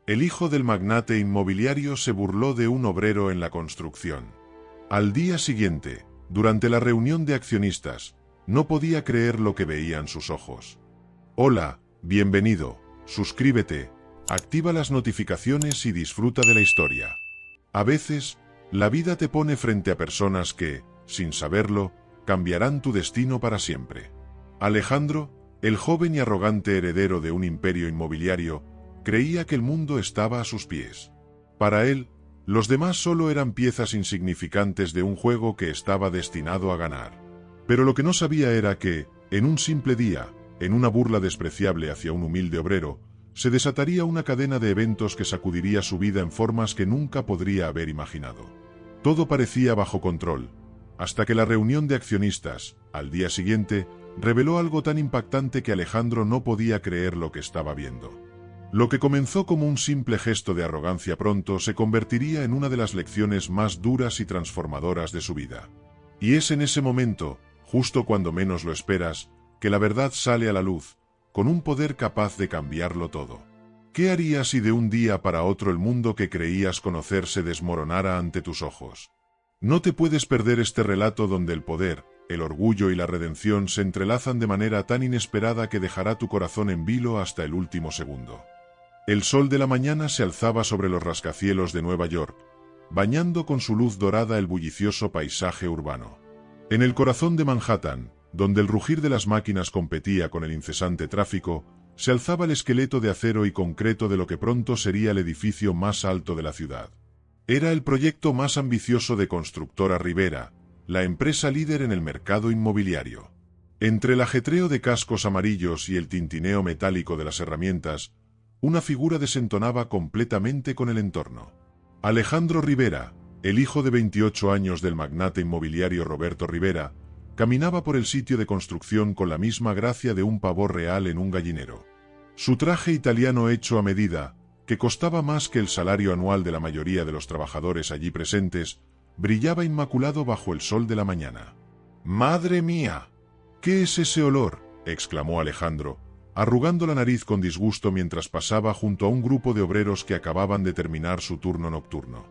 El hijo del magnate inmobiliario se burló de un obrero en la construcción. Al día siguiente, durante la reunión de accionistas, no podía creer lo que veían sus ojos. Hola, bienvenido, suscríbete, activa las notificaciones y disfruta de la historia. A veces, la vida te pone frente a personas que, sin saberlo, cambiarán tu destino para siempre. Alejandro, el joven y arrogante heredero de un imperio inmobiliario, creía que el mundo estaba a sus pies. Para él, los demás solo eran piezas insignificantes de un juego que estaba destinado a ganar. Pero lo que no sabía era que, en un simple día, en una burla despreciable hacia un humilde obrero, se desataría una cadena de eventos que sacudiría su vida en formas que nunca podría haber imaginado. Todo parecía bajo control, hasta que la reunión de accionistas, al día siguiente, reveló algo tan impactante que Alejandro no podía creer lo que estaba viendo. Lo que comenzó como un simple gesto de arrogancia pronto se convertiría en una de las lecciones más duras y transformadoras de su vida. Y es en ese momento, justo cuando menos lo esperas, que la verdad sale a la luz, con un poder capaz de cambiarlo todo. ¿Qué harías si de un día para otro el mundo que creías conocer se desmoronara ante tus ojos? No te puedes perder este relato donde el poder, el orgullo y la redención se entrelazan de manera tan inesperada que dejará tu corazón en vilo hasta el último segundo. El sol de la mañana se alzaba sobre los rascacielos de Nueva York, bañando con su luz dorada el bullicioso paisaje urbano. En el corazón de Manhattan, donde el rugir de las máquinas competía con el incesante tráfico, se alzaba el esqueleto de acero y concreto de lo que pronto sería el edificio más alto de la ciudad. Era el proyecto más ambicioso de Constructora Rivera, la empresa líder en el mercado inmobiliario. Entre el ajetreo de cascos amarillos y el tintineo metálico de las herramientas, una figura desentonaba completamente con el entorno. Alejandro Rivera, el hijo de 28 años del magnate inmobiliario Roberto Rivera, caminaba por el sitio de construcción con la misma gracia de un pavo real en un gallinero. Su traje italiano hecho a medida, que costaba más que el salario anual de la mayoría de los trabajadores allí presentes, brillaba inmaculado bajo el sol de la mañana. ¡Madre mía! ¿Qué es ese olor?, exclamó Alejandro, arrugando la nariz con disgusto mientras pasaba junto a un grupo de obreros que acababan de terminar su turno nocturno.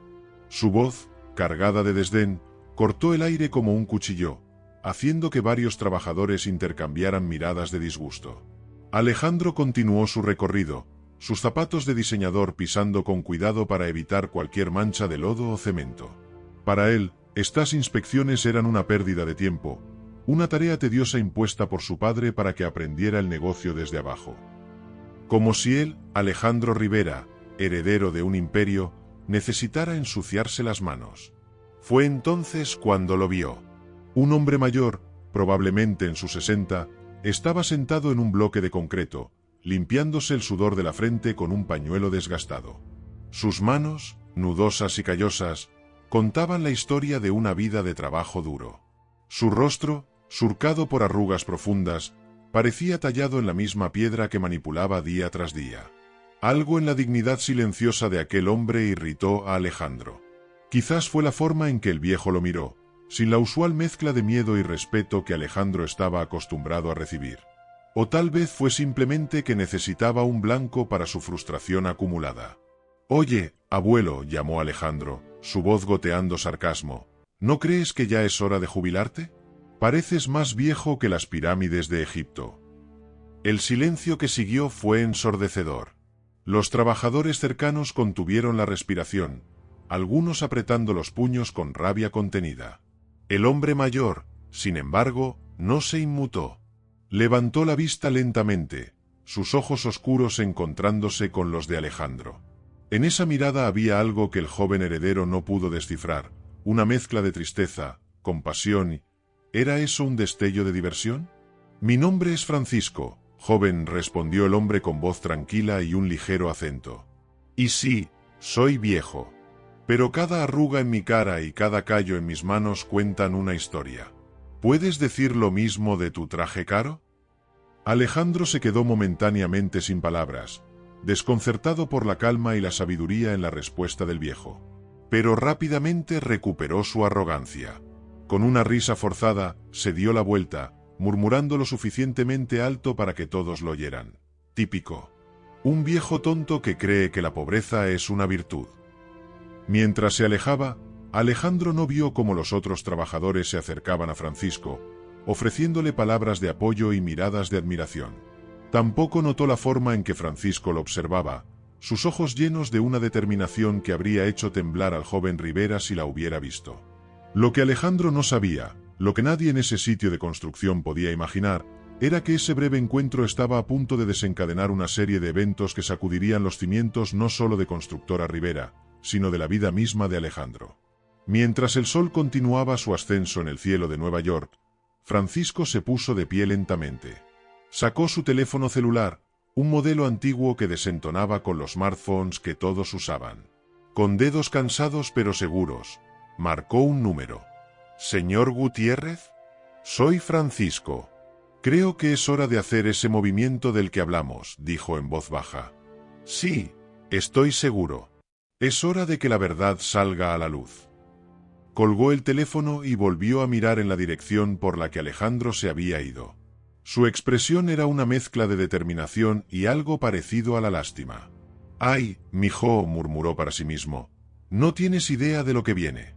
Su voz, cargada de desdén, cortó el aire como un cuchillo, haciendo que varios trabajadores intercambiaran miradas de disgusto. Alejandro continuó su recorrido, sus zapatos de diseñador pisando con cuidado para evitar cualquier mancha de lodo o cemento. Para él, estas inspecciones eran una pérdida de tiempo, una tarea tediosa impuesta por su padre para que aprendiera el negocio desde abajo. Como si él, Alejandro Rivera, heredero de un imperio, necesitara ensuciarse las manos. Fue entonces cuando lo vio. Un hombre mayor, probablemente en sus 60, estaba sentado en un bloque de concreto, limpiándose el sudor de la frente con un pañuelo desgastado. Sus manos, nudosas y callosas, contaban la historia de una vida de trabajo duro. Su rostro, surcado por arrugas profundas, parecía tallado en la misma piedra que manipulaba día tras día. Algo en la dignidad silenciosa de aquel hombre irritó a Alejandro. Quizás fue la forma en que el viejo lo miró, sin la usual mezcla de miedo y respeto que Alejandro estaba acostumbrado a recibir. O tal vez fue simplemente que necesitaba un blanco para su frustración acumulada. «Oye, abuelo», llamó Alejandro, su voz goteando sarcasmo, «¿no crees que ya es hora de jubilarte? Pareces más viejo que las pirámides de Egipto». El silencio que siguió fue ensordecedor. Los trabajadores cercanos contuvieron la respiración, algunos apretando los puños con rabia contenida. El hombre mayor, sin embargo, no se inmutó. Levantó la vista lentamente, sus ojos oscuros encontrándose con los de Alejandro. En esa mirada había algo que el joven heredero no pudo descifrar, una mezcla de tristeza, compasión y... ¿Era eso un destello de diversión? «Mi nombre es Francisco», joven, respondió el hombre con voz tranquila y un ligero acento. «Y sí, soy viejo. Pero cada arruga en mi cara y cada callo en mis manos cuentan una historia. ¿Puedes decir lo mismo de tu traje caro?». Alejandro se quedó momentáneamente sin palabras, desconcertado por la calma y la sabiduría en la respuesta del viejo. Pero rápidamente recuperó su arrogancia. Con una risa forzada, se dio la vuelta, murmurando lo suficientemente alto para que todos lo oyeran. «Típico. Un viejo tonto que cree que la pobreza es una virtud. Mientras se alejaba, Alejandro no vio cómo los otros trabajadores se acercaban a Francisco, ofreciéndole palabras de apoyo y miradas de admiración. Tampoco notó la forma en que Francisco lo observaba, sus ojos llenos de una determinación que habría hecho temblar al joven Rivera si la hubiera visto. Lo que Alejandro no sabía, lo que nadie en ese sitio de construcción podía imaginar, era que ese breve encuentro estaba a punto de desencadenar una serie de eventos que sacudirían los cimientos no solo de Constructora Rivera, sino de la vida misma de Alejandro. Mientras el sol continuaba su ascenso en el cielo de Nueva York, Francisco se puso de pie lentamente. Sacó su teléfono celular, un modelo antiguo que desentonaba con los smartphones que todos usaban. Con dedos cansados pero seguros, marcó un número. «¿Señor Gutiérrez? Soy Francisco. Creo que es hora de hacer ese movimiento del que hablamos», dijo en voz baja. «Sí, estoy seguro. Es hora de que la verdad salga a la luz». Colgó el teléfono y volvió a mirar en la dirección por la que Alejandro se había ido. Su expresión era una mezcla de determinación y algo parecido a la lástima. «Ay, mijo», murmuró para sí mismo, «no tienes idea de lo que viene».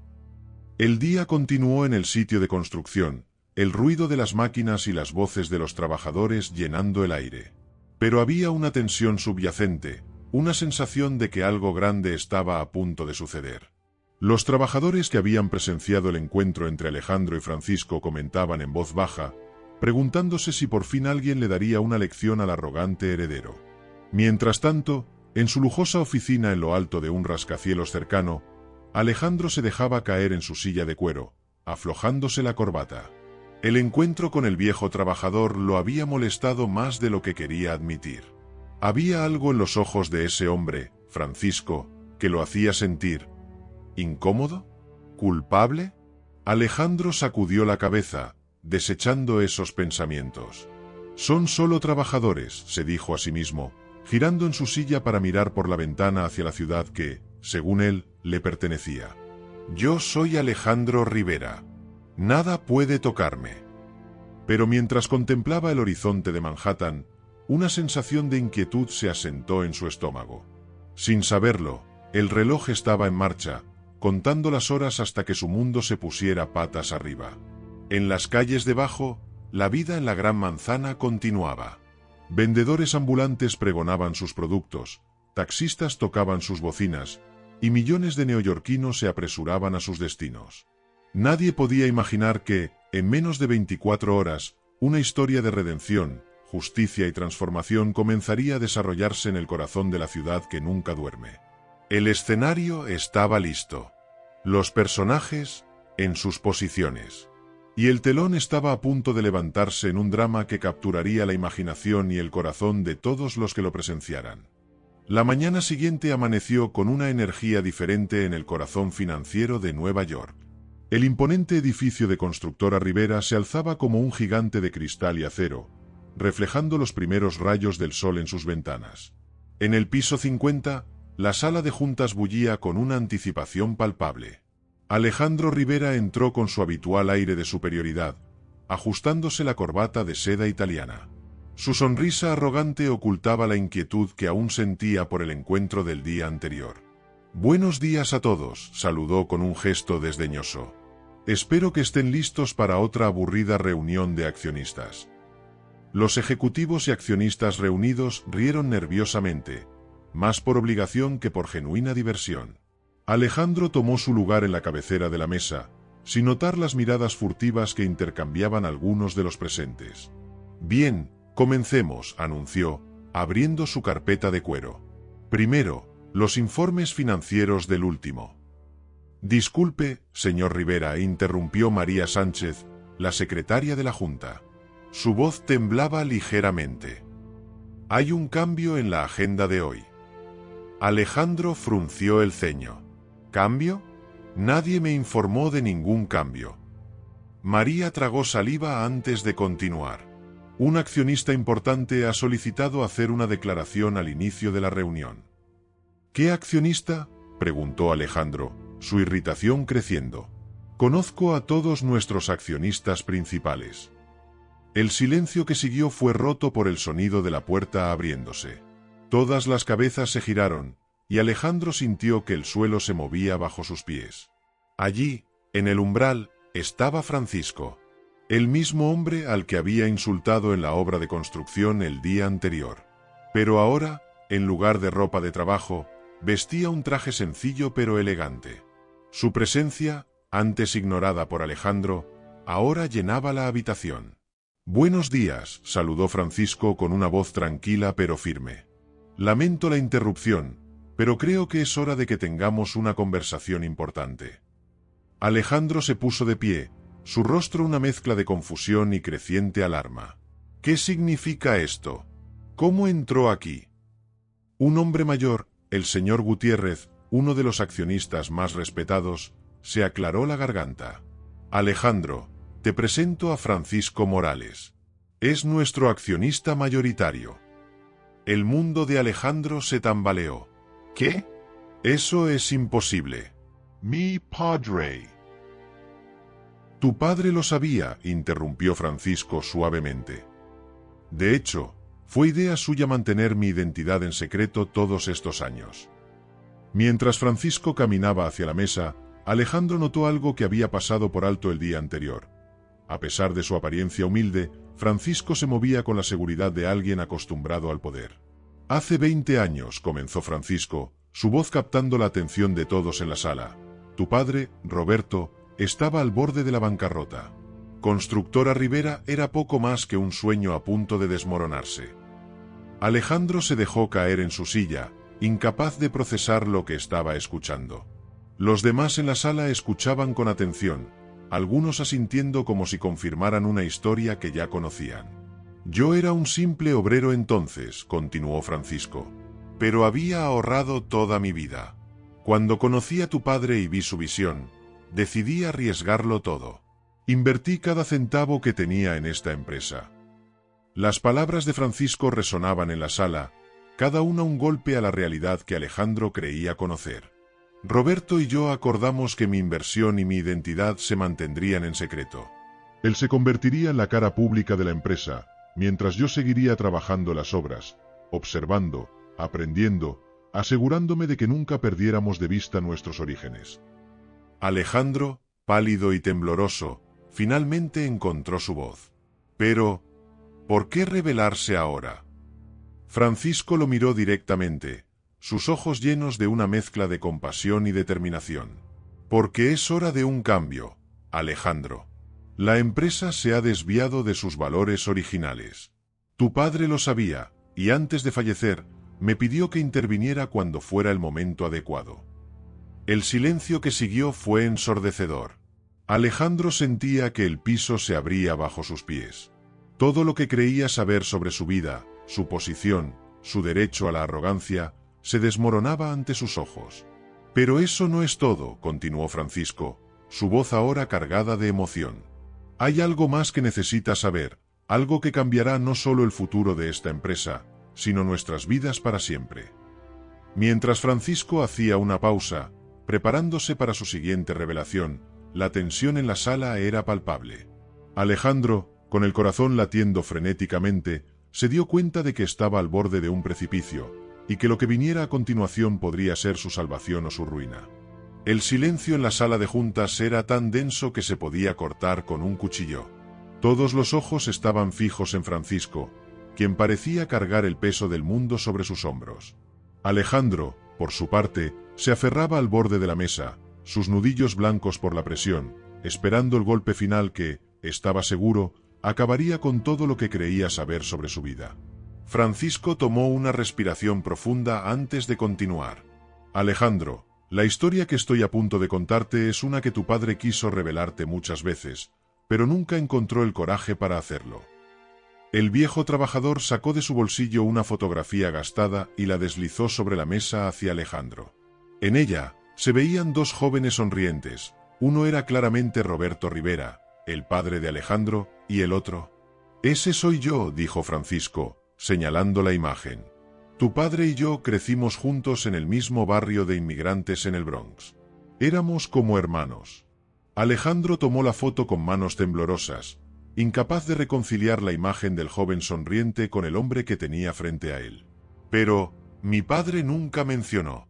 El día continuó en el sitio de construcción, el ruido de las máquinas y las voces de los trabajadores llenando el aire. Pero había una tensión subyacente, una sensación de que algo grande estaba a punto de suceder. Los trabajadores que habían presenciado el encuentro entre Alejandro y Francisco comentaban en voz baja, preguntándose si por fin alguien le daría una lección al arrogante heredero. Mientras tanto, en su lujosa oficina en lo alto de un rascacielos cercano, Alejandro se dejaba caer en su silla de cuero, aflojándose la corbata. El encuentro con el viejo trabajador lo había molestado más de lo que quería admitir. Había algo en los ojos de ese hombre, Francisco, que lo hacía sentir ¿incómodo? ¿Culpable? Alejandro sacudió la cabeza, desechando esos pensamientos. «Son solo trabajadores», se dijo a sí mismo, girando en su silla para mirar por la ventana hacia la ciudad que, según él, le pertenecía. «Yo soy Alejandro Rivera. Nada puede tocarme». Pero mientras contemplaba el horizonte de Manhattan, una sensación de inquietud se asentó en su estómago. Sin saberlo, el reloj estaba en marcha, contando las horas hasta que su mundo se pusiera patas arriba. En las calles debajo, la vida en la Gran Manzana continuaba. Vendedores ambulantes pregonaban sus productos, taxistas tocaban sus bocinas, y millones de neoyorquinos se apresuraban a sus destinos. Nadie podía imaginar que, en menos de 24 horas, una historia de redención, justicia y transformación comenzaría a desarrollarse en el corazón de la ciudad que nunca duerme. El escenario estaba listo. Los personajes, en sus posiciones. Y el telón estaba a punto de levantarse en un drama que capturaría la imaginación y el corazón de todos los que lo presenciaran. La mañana siguiente amaneció con una energía diferente en el corazón financiero de Nueva York. El imponente edificio de Constructora Rivera se alzaba como un gigante de cristal y acero, reflejando los primeros rayos del sol en sus ventanas. En el piso 50, la sala de juntas bullía con una anticipación palpable. Alejandro Rivera entró con su habitual aire de superioridad, ajustándose la corbata de seda italiana. Su sonrisa arrogante ocultaba la inquietud que aún sentía por el encuentro del día anterior. «Buenos días a todos», saludó con un gesto desdeñoso. «Espero que estén listos para otra aburrida reunión de accionistas». Los ejecutivos y accionistas reunidos rieron nerviosamente, más por obligación que por genuina diversión. Alejandro tomó su lugar en la cabecera de la mesa, sin notar las miradas furtivas que intercambiaban algunos de los presentes. «Bien, comencemos», anunció, abriendo su carpeta de cuero. «Primero, los informes financieros del último». «Disculpe, señor Rivera», interrumpió María Sánchez, la secretaria de la Junta. Su voz temblaba ligeramente. «Hay un cambio en la agenda de hoy». Alejandro frunció el ceño. «¿Cambio? Nadie me informó de ningún cambio». María tragó saliva antes de continuar. «Un accionista importante ha solicitado hacer una declaración al inicio de la reunión». «¿Qué accionista?», preguntó Alejandro, su irritación creciendo. «Conozco a todos nuestros accionistas principales». El silencio que siguió fue roto por el sonido de la puerta abriéndose. Todas las cabezas se giraron, y Alejandro sintió que el suelo se movía bajo sus pies. Allí, en el umbral, estaba Francisco, el mismo hombre al que había insultado en la obra de construcción el día anterior. Pero ahora, en lugar de ropa de trabajo, vestía un traje sencillo pero elegante. Su presencia, antes ignorada por Alejandro, ahora llenaba la habitación. «Buenos días», saludó Francisco con una voz tranquila pero firme. «Lamento la interrupción, pero creo que es hora de que tengamos una conversación importante». Alejandro se puso de pie, su rostro una mezcla de confusión y creciente alarma. «¿Qué significa esto? ¿Cómo entró aquí?» Un hombre mayor, el señor Gutiérrez, uno de los accionistas más respetados, se aclaró la garganta. «Alejandro, te presento a Francisco Morales. Es nuestro accionista mayoritario». El mundo de Alejandro se tambaleó. «¿Qué? Eso es imposible». «Mi padre». «Tu padre lo sabía», interrumpió Francisco suavemente. «De hecho, fue idea suya mantener mi identidad en secreto todos estos años». Mientras Francisco caminaba hacia la mesa, Alejandro notó algo que había pasado por alto el día anterior. A pesar de su apariencia humilde, Francisco se movía con la seguridad de alguien acostumbrado al poder. «Hace 20 años», comenzó Francisco, su voz captando la atención de todos en la sala. «Tu padre, Roberto, estaba al borde de la bancarrota. Constructora Rivera era poco más que un sueño a punto de desmoronarse». Alejandro se dejó caer en su silla, incapaz de procesar lo que estaba escuchando. Los demás en la sala escuchaban con atención, algunos asintiendo como si confirmaran una historia que ya conocían. «Yo era un simple obrero entonces», continuó Francisco, «pero había ahorrado toda mi vida. Cuando conocí a tu padre y vi su visión, decidí arriesgarlo todo. Invertí cada centavo que tenía en esta empresa». Las palabras de Francisco resonaban en la sala, cada una un golpe a la realidad que Alejandro creía conocer. «Roberto y yo acordamos que mi inversión y mi identidad se mantendrían en secreto. Él se convertiría en la cara pública de la empresa, mientras yo seguiría trabajando las obras, observando, aprendiendo, asegurándome de que nunca perdiéramos de vista nuestros orígenes». Alejandro, pálido y tembloroso, finalmente encontró su voz. «Pero, ¿por qué rebelarse ahora?» Francisco lo miró directamente, sus ojos llenos de una mezcla de compasión y determinación. «Porque es hora de un cambio, Alejandro. La empresa se ha desviado de sus valores originales. Tu padre lo sabía, y antes de fallecer, me pidió que interviniera cuando fuera el momento adecuado». El silencio que siguió fue ensordecedor. Alejandro sentía que el piso se abría bajo sus pies. Todo lo que creía saber sobre su vida, su posición, su derecho a la arrogancia, se desmoronaba ante sus ojos. «Pero eso no es todo», continuó Francisco, su voz ahora cargada de emoción. «Hay algo más que necesitas saber, algo que cambiará no solo el futuro de esta empresa, sino nuestras vidas para siempre». Mientras Francisco hacía una pausa, preparándose para su siguiente revelación, la tensión en la sala era palpable. Alejandro, con el corazón latiendo frenéticamente, se dio cuenta de que estaba al borde de un precipicio, y que lo que viniera a continuación podría ser su salvación o su ruina. El silencio en la sala de juntas era tan denso que se podía cortar con un cuchillo. Todos los ojos estaban fijos en Francisco, quien parecía cargar el peso del mundo sobre sus hombros. Alejandro, por su parte, se aferraba al borde de la mesa, sus nudillos blancos por la presión, esperando el golpe final que, estaba seguro, acabaría con todo lo que creía saber sobre su vida. Francisco tomó una respiración profunda antes de continuar. «Alejandro, la historia que estoy a punto de contarte es una que tu padre quiso revelarte muchas veces, pero nunca encontró el coraje para hacerlo». El viejo trabajador sacó de su bolsillo una fotografía gastada y la deslizó sobre la mesa hacia Alejandro. En ella, se veían dos jóvenes sonrientes, uno era claramente Roberto Rivera, el padre de Alejandro, y el otro. «Ese soy yo», dijo Francisco, señalando la imagen. «Tu padre y yo crecimos juntos en el mismo barrio de inmigrantes en el Bronx. Éramos como hermanos». Alejandro tomó la foto con manos temblorosas, incapaz de reconciliar la imagen del joven sonriente con el hombre que tenía frente a él. Pero, mi padre nunca mencionó.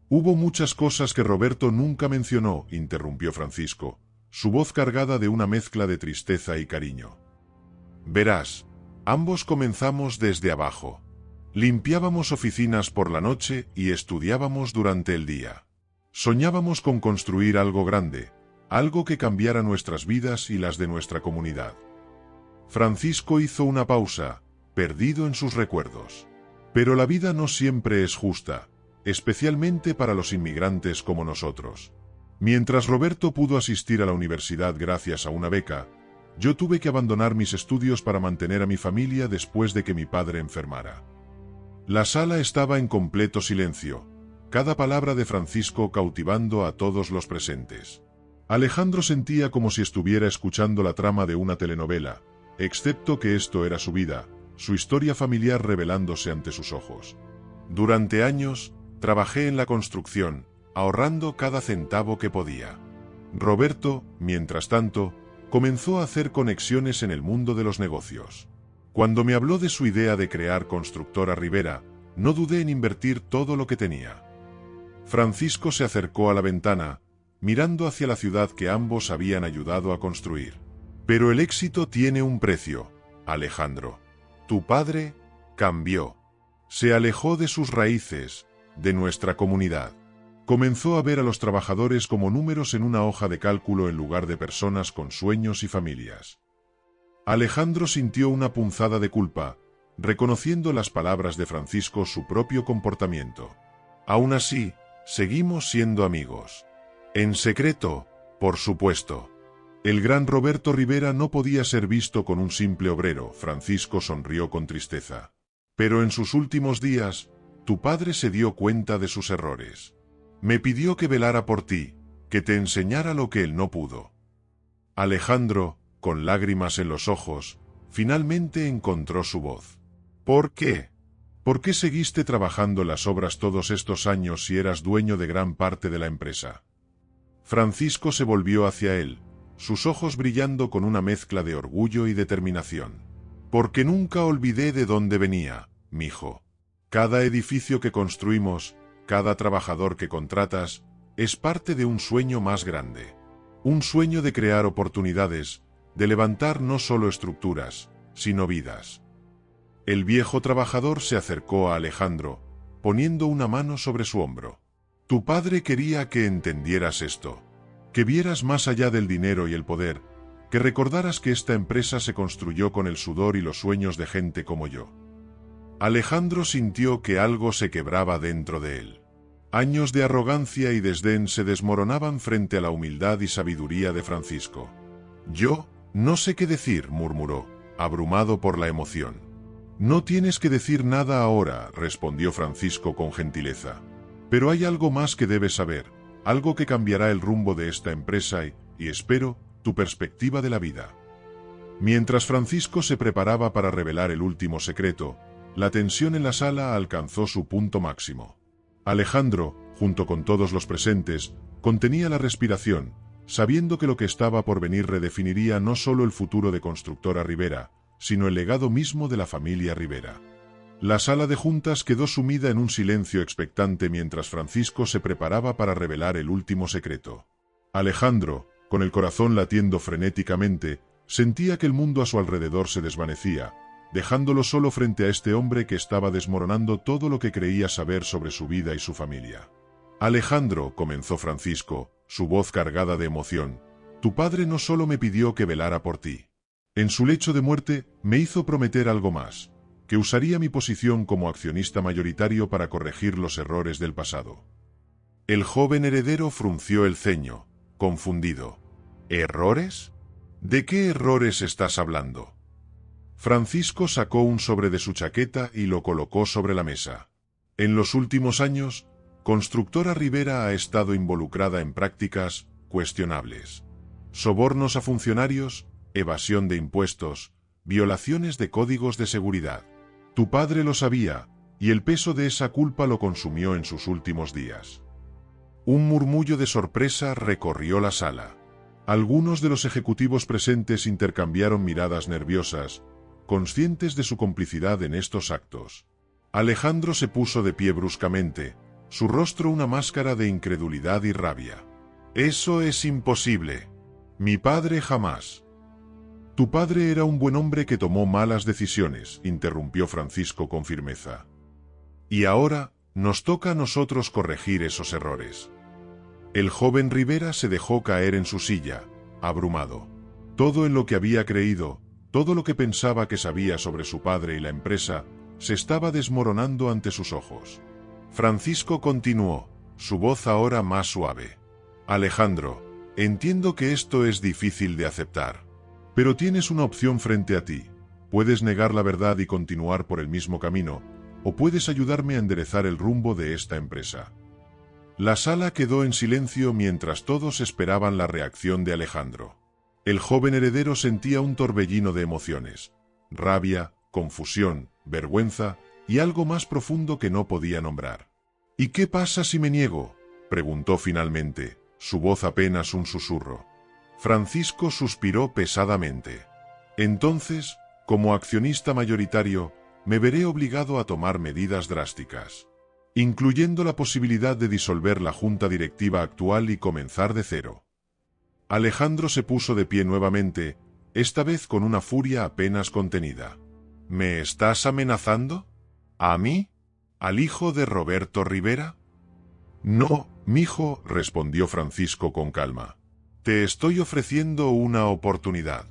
Hubo muchas cosas que Roberto nunca mencionó, interrumpió Francisco, su voz cargada de una mezcla de tristeza y cariño. Verás, ambos comenzamos desde abajo. Limpiábamos oficinas por la noche y estudiábamos durante el día. Soñábamos con construir algo grande, algo que cambiara nuestras vidas y las de nuestra comunidad. Francisco hizo una pausa, perdido en sus recuerdos. Pero la vida no siempre es justa, especialmente para los inmigrantes como nosotros. Mientras Roberto pudo asistir a la universidad gracias a una beca, yo tuve que abandonar mis estudios para mantener a mi familia después de que mi padre enfermara. La sala estaba en completo silencio, cada palabra de Francisco cautivando a todos los presentes. Alejandro sentía como si estuviera escuchando la trama de una telenovela, excepto que esto era su vida, su historia familiar revelándose ante sus ojos. Durante años, trabajé en la construcción, ahorrando cada centavo que podía. Roberto, mientras tanto, comenzó a hacer conexiones en el mundo de los negocios. Cuando me habló de su idea de crear Constructora Rivera, no dudé en invertir todo lo que tenía. Francisco se acercó a la ventana, mirando hacia la ciudad que ambos habían ayudado a construir. Pero el éxito tiene un precio, Alejandro. Tu padre cambió. Se alejó de sus raíces, de nuestra comunidad. Comenzó a ver a los trabajadores como números en una hoja de cálculo en lugar de personas con sueños y familias. Alejandro sintió una punzada de culpa, reconociendo las palabras de Francisco su propio comportamiento. Aún así, seguimos siendo amigos. En secreto, por supuesto. El gran Roberto Rivera no podía ser visto con un simple obrero, Francisco sonrió con tristeza. Pero en sus últimos días, tu padre se dio cuenta de sus errores. Me pidió que velara por ti, que te enseñara lo que él no pudo. Alejandro, con lágrimas en los ojos, finalmente encontró su voz. ¿Por qué? ¿Por qué seguiste trabajando en las obras todos estos años si eras dueño de gran parte de la empresa? Francisco se volvió hacia él, sus ojos brillando con una mezcla de orgullo y determinación. Porque nunca olvidé de dónde venía, mijo. Cada edificio que construimos, cada trabajador que contratas, es parte de un sueño más grande. Un sueño de crear oportunidades, de levantar no solo estructuras, sino vidas. El viejo trabajador se acercó a Alejandro, poniendo una mano sobre su hombro. Tu padre quería que entendieras esto, que vieras más allá del dinero y el poder, que recordaras que esta empresa se construyó con el sudor y los sueños de gente como yo. Alejandro sintió que algo se quebraba dentro de él. Años de arrogancia y desdén se desmoronaban frente a la humildad y sabiduría de Francisco. Yo, no sé qué decir, murmuró, abrumado por la emoción. No tienes que decir nada ahora, respondió Francisco con gentileza. Pero hay algo más que debes saber, algo que cambiará el rumbo de esta empresa y espero, tu perspectiva de la vida. Mientras Francisco se preparaba para revelar el último secreto, la tensión en la sala alcanzó su punto máximo. Alejandro, junto con todos los presentes, contenía la respiración, sabiendo que lo que estaba por venir redefiniría no solo el futuro de Constructora Rivera, sino el legado mismo de la familia Rivera. La sala de juntas quedó sumida en un silencio expectante mientras Francisco se preparaba para revelar el último secreto. Alejandro, con el corazón latiendo frenéticamente, sentía que el mundo a su alrededor se desvanecía, dejándolo solo frente a este hombre que estaba desmoronando todo lo que creía saber sobre su vida y su familia. Alejandro, comenzó Francisco, su voz cargada de emoción, tu padre no solo me pidió que velara por ti. En su lecho de muerte, me hizo prometer algo más, que usaría mi posición como accionista mayoritario para corregir los errores del pasado. El joven heredero frunció el ceño, confundido. ¿Errores? ¿De qué errores estás hablando? Francisco sacó un sobre de su chaqueta y lo colocó sobre la mesa. En los últimos años, Constructora Rivera ha estado involucrada en prácticas cuestionables. Sobornos a funcionarios, evasión de impuestos, violaciones de códigos de seguridad. Tu padre lo sabía, y el peso de esa culpa lo consumió en sus últimos días. Un murmullo de sorpresa recorrió la sala. Algunos de los ejecutivos presentes intercambiaron miradas nerviosas, conscientes de su complicidad en estos actos. Alejandro se puso de pie bruscamente, su rostro una máscara de incredulidad y rabia. «Eso es imposible. Mi padre jamás». «Tu padre era un buen hombre que tomó malas decisiones», interrumpió Francisco con firmeza. «Y ahora nos toca a nosotros corregir esos errores». El joven Rivera se dejó caer en su silla, abrumado. Todo en lo que había creído, todo lo que pensaba que sabía sobre su padre y la empresa, se estaba desmoronando ante sus ojos. Francisco continuó, su voz ahora más suave. «Alejandro, entiendo que esto es difícil de aceptar. Pero tienes una opción frente a ti. Puedes negar la verdad y continuar por el mismo camino, o puedes ayudarme a enderezar el rumbo de esta empresa». La sala quedó en silencio mientras todos esperaban la reacción de Alejandro. El joven heredero sentía un torbellino de emociones, rabia, confusión, vergüenza y algo más profundo que no podía nombrar. «¿Y qué pasa si me niego?», preguntó finalmente, su voz apenas un susurro. Francisco suspiró pesadamente. «Entonces, como accionista mayoritario, me veré obligado a tomar medidas drásticas, incluyendo la posibilidad de disolver la junta directiva actual y comenzar de cero». Alejandro se puso de pie nuevamente, esta vez con una furia apenas contenida. «¿Me estás amenazando? ¿A mí? ¿Al hijo de Roberto Rivera?» «No, mijo», respondió Francisco con calma. «Te estoy ofreciendo una oportunidad.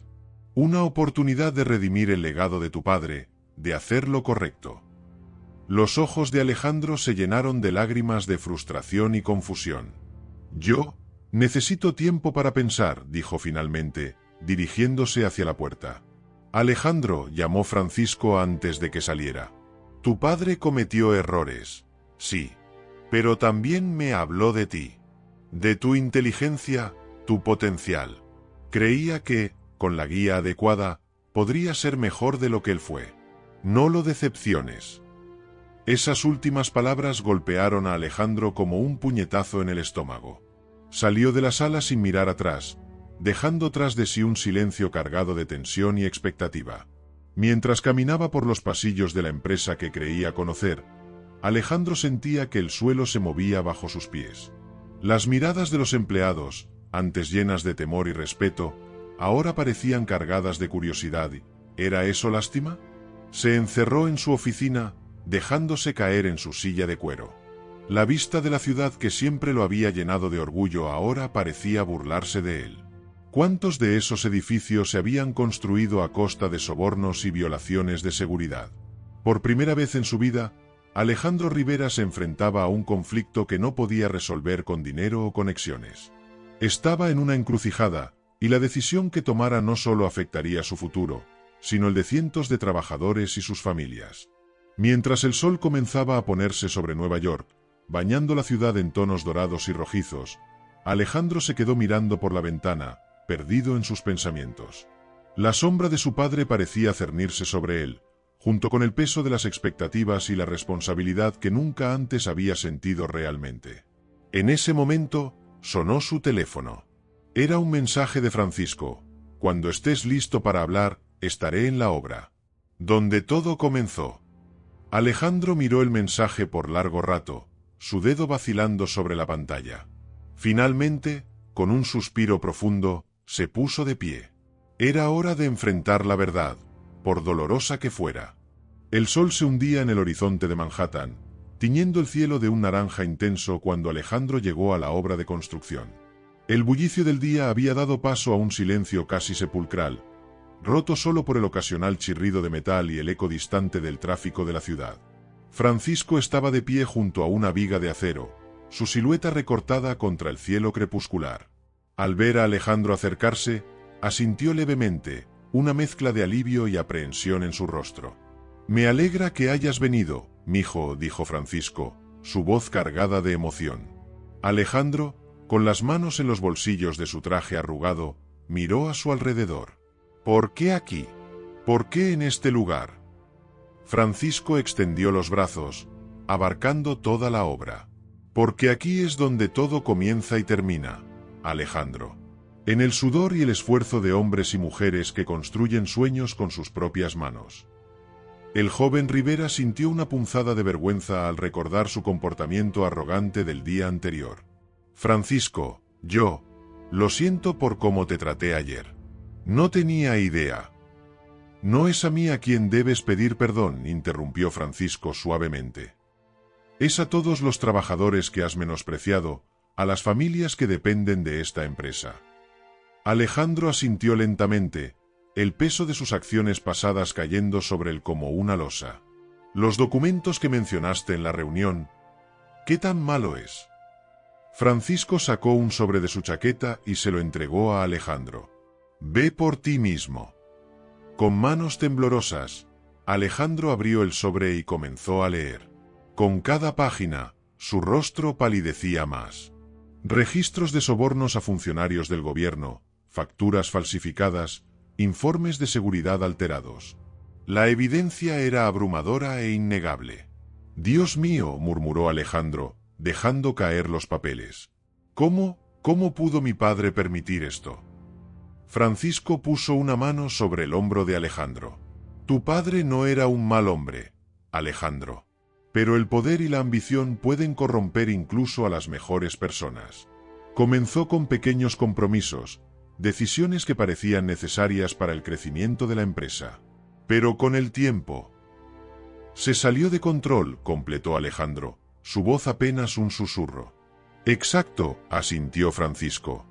Una oportunidad de redimir el legado de tu padre, de hacer lo correcto». Los ojos de Alejandro se llenaron de lágrimas de frustración y confusión. «Yo necesito tiempo para pensar», dijo finalmente, dirigiéndose hacia la puerta. «Alejandro», llamó Francisco antes de que saliera. «Tu padre cometió errores, sí, pero también me habló de ti, de tu inteligencia, tu potencial. Creía que, con la guía adecuada, podría ser mejor de lo que él fue. No lo decepciones». Esas últimas palabras golpearon a Alejandro como un puñetazo en el estómago. Salió de la sala sin mirar atrás, dejando tras de sí un silencio cargado de tensión y expectativa. Mientras caminaba por los pasillos de la empresa que creía conocer, Alejandro sentía que el suelo se movía bajo sus pies. Las miradas de los empleados, antes llenas de temor y respeto, ahora parecían cargadas de curiosidad. ¿Era eso lástima? Se encerró en su oficina, dejándose caer en su silla de cuero. La vista de la ciudad que siempre lo había llenado de orgullo ahora parecía burlarse de él. ¿Cuántos de esos edificios se habían construido a costa de sobornos y violaciones de seguridad? Por primera vez en su vida, Alejandro Rivera se enfrentaba a un conflicto que no podía resolver con dinero o conexiones. Estaba en una encrucijada, y la decisión que tomara no solo afectaría su futuro, sino el de cientos de trabajadores y sus familias. Mientras el sol comenzaba a ponerse sobre Nueva York, bañando la ciudad en tonos dorados y rojizos, Alejandro se quedó mirando por la ventana, perdido en sus pensamientos. La sombra de su padre parecía cernirse sobre él, junto con el peso de las expectativas y la responsabilidad que nunca antes había sentido realmente. En ese momento, sonó su teléfono. Era un mensaje de Francisco: «Cuando estés listo para hablar, estaré en la obra». Donde todo comenzó. Alejandro miró el mensaje por largo rato, su dedo vacilando sobre la pantalla. Finalmente, con un suspiro profundo, se puso de pie. Era hora de enfrentar la verdad, por dolorosa que fuera. El sol se hundía en el horizonte de Manhattan, tiñendo el cielo de un naranja intenso cuando Alejandro llegó a la obra de construcción. El bullicio del día había dado paso a un silencio casi sepulcral, roto solo por el ocasional chirrido de metal y el eco distante del tráfico de la ciudad. Francisco estaba de pie junto a una viga de acero, su silueta recortada contra el cielo crepuscular. Al ver a Alejandro acercarse, asintió levemente, una mezcla de alivio y aprehensión en su rostro. «Me alegra que hayas venido, mijo», dijo Francisco, su voz cargada de emoción. Alejandro, con las manos en los bolsillos de su traje arrugado, miró a su alrededor. «¿Por qué aquí? ¿Por qué en este lugar?». Francisco extendió los brazos, abarcando toda la obra. «Porque aquí es donde todo comienza y termina, Alejandro. En el sudor y el esfuerzo de hombres y mujeres que construyen sueños con sus propias manos. El joven Rivera sintió una punzada de vergüenza al recordar su comportamiento arrogante del día anterior. Francisco, lo siento por cómo te traté ayer. No tenía idea. No es a mí a quien debes pedir perdón, interrumpió Francisco suavemente. Es a todos los trabajadores que has menospreciado, a las familias que dependen de esta empresa. Alejandro asintió lentamente, el peso de sus acciones pasadas cayendo sobre él como una losa. Los documentos que mencionaste en la reunión, ¿qué tan malo es? Francisco sacó un sobre de su chaqueta y se lo entregó a Alejandro. Ve por ti mismo. Con manos temblorosas, Alejandro abrió el sobre y comenzó a leer. Con cada página, su rostro palidecía más. Registros de sobornos a funcionarios del gobierno, facturas falsificadas, informes de seguridad alterados. La evidencia era abrumadora e innegable. Dios mío, murmuró Alejandro, dejando caer los papeles. ¿Cómo pudo mi padre permitir esto? Francisco puso una mano sobre el hombro de Alejandro. Tu padre no era un mal hombre, Alejandro. Pero el poder y la ambición pueden corromper incluso a las mejores personas. Comenzó con pequeños compromisos, decisiones que parecían necesarias para el crecimiento de la empresa. Pero con el tiempo... Se salió de control, completó Alejandro, su voz apenas un susurro. Exacto, asintió Francisco.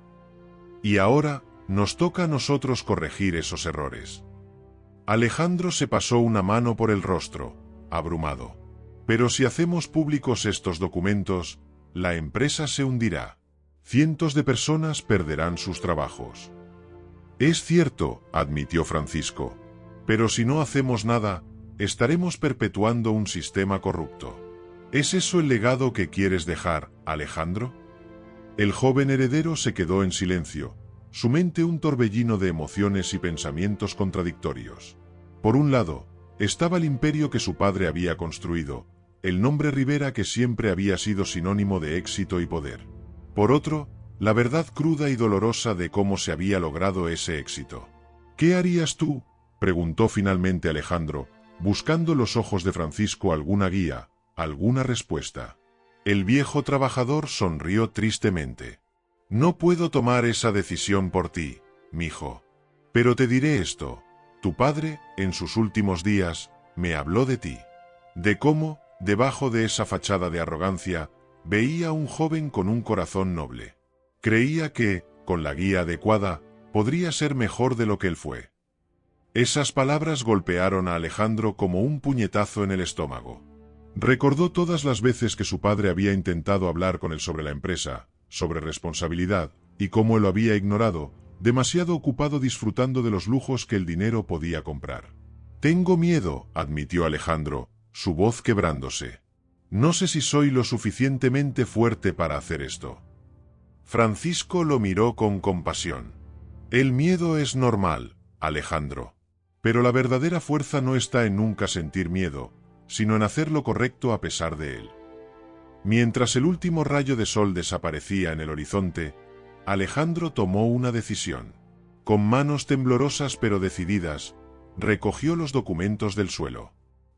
Y ahora, nos toca a nosotros corregir esos errores. Alejandro se pasó una mano por el rostro, abrumado. Pero si hacemos públicos estos documentos, la empresa se hundirá. Cientos de personas perderán sus trabajos. Es cierto, admitió Francisco, pero si no hacemos nada, estaremos perpetuando un sistema corrupto. ¿Es eso el legado que quieres dejar, Alejandro? El joven heredero se quedó en silencio, su mente un torbellino de emociones y pensamientos contradictorios. Por un lado, estaba el imperio que su padre había construido, el nombre Rivera que siempre había sido sinónimo de éxito y poder. Por otro, la verdad cruda y dolorosa de cómo se había logrado ese éxito. ¿Qué harías tú?, preguntó finalmente Alejandro, buscando en los ojos de Francisco alguna guía, alguna respuesta. El viejo trabajador sonrió tristemente. No puedo tomar esa decisión por ti, mijo. Pero te diré esto, tu padre, en sus últimos días, me habló de ti. De cómo, debajo de esa fachada de arrogancia, veía a un joven con un corazón noble. Creía que, con la guía adecuada, podría ser mejor de lo que él fue. Esas palabras golpearon a Alejandro como un puñetazo en el estómago. Recordó todas las veces que su padre había intentado hablar con él sobre la empresa, sobre responsabilidad, y cómo él lo había ignorado, demasiado ocupado disfrutando de los lujos que el dinero podía comprar. Tengo miedo, admitió Alejandro, su voz quebrándose. No sé si soy lo suficientemente fuerte para hacer esto. Francisco lo miró con compasión. El miedo es normal, Alejandro. Pero la verdadera fuerza no está en nunca sentir miedo, sino en hacer lo correcto a pesar de él. Mientras el último rayo de sol desaparecía en el horizonte, Alejandro tomó una decisión. Con manos temblorosas pero decididas, recogió los documentos del suelo.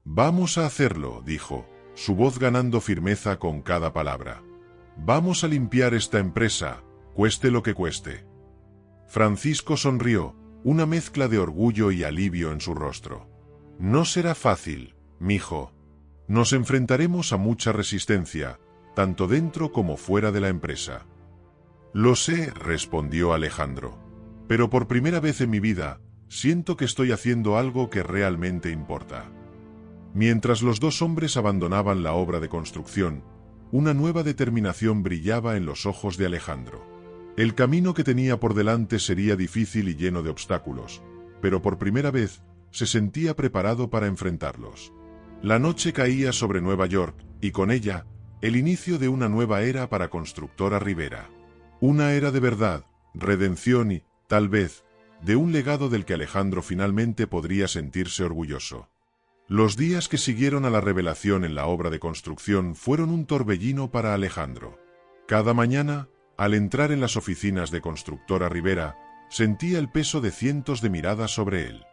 Vamos a hacerlo, dijo, su voz ganando firmeza con cada palabra. Vamos a limpiar esta empresa, cueste lo que cueste. Francisco sonrió, una mezcla de orgullo y alivio en su rostro. No será fácil, mijo. Nos enfrentaremos a mucha resistencia, tanto dentro como fuera de la empresa. Lo sé, respondió Alejandro. Pero por primera vez en mi vida, siento que estoy haciendo algo que realmente importa. Mientras los dos hombres abandonaban la obra de construcción, una nueva determinación brillaba en los ojos de Alejandro. El camino que tenía por delante sería difícil y lleno de obstáculos, pero por primera vez se sentía preparado para enfrentarlos. La noche caía sobre Nueva York, y con ella, el inicio de una nueva era para Constructora Rivera. Una era de verdad, redención y, tal vez, de un legado del que Alejandro finalmente podría sentirse orgulloso. Los días que siguieron a la revelación en la obra de construcción fueron un torbellino para Alejandro. Cada mañana, al entrar en las oficinas de Constructora Rivera, sentía el peso de cientos de miradas sobre él.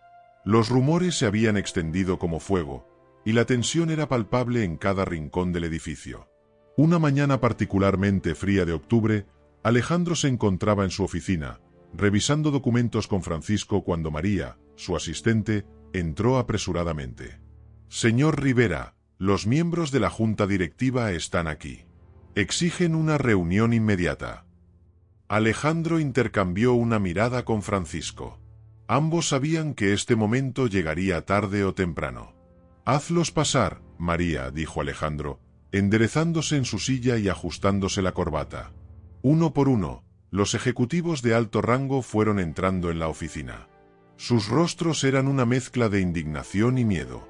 Los rumores se habían extendido como fuego, y la tensión era palpable en cada rincón del edificio. Una mañana particularmente fría de octubre, Alejandro se encontraba en su oficina, revisando documentos con Francisco cuando María, su asistente, entró apresuradamente. «Señor Rivera, los miembros de la junta directiva están aquí. Exigen una reunión inmediata». Alejandro intercambió una mirada con Francisco. Ambos sabían que este momento llegaría tarde o temprano. «Hazlos pasar, María», dijo Alejandro, enderezándose en su silla y ajustándose la corbata. Uno por uno, los ejecutivos de alto rango fueron entrando en la oficina. Sus rostros eran una mezcla de indignación y miedo.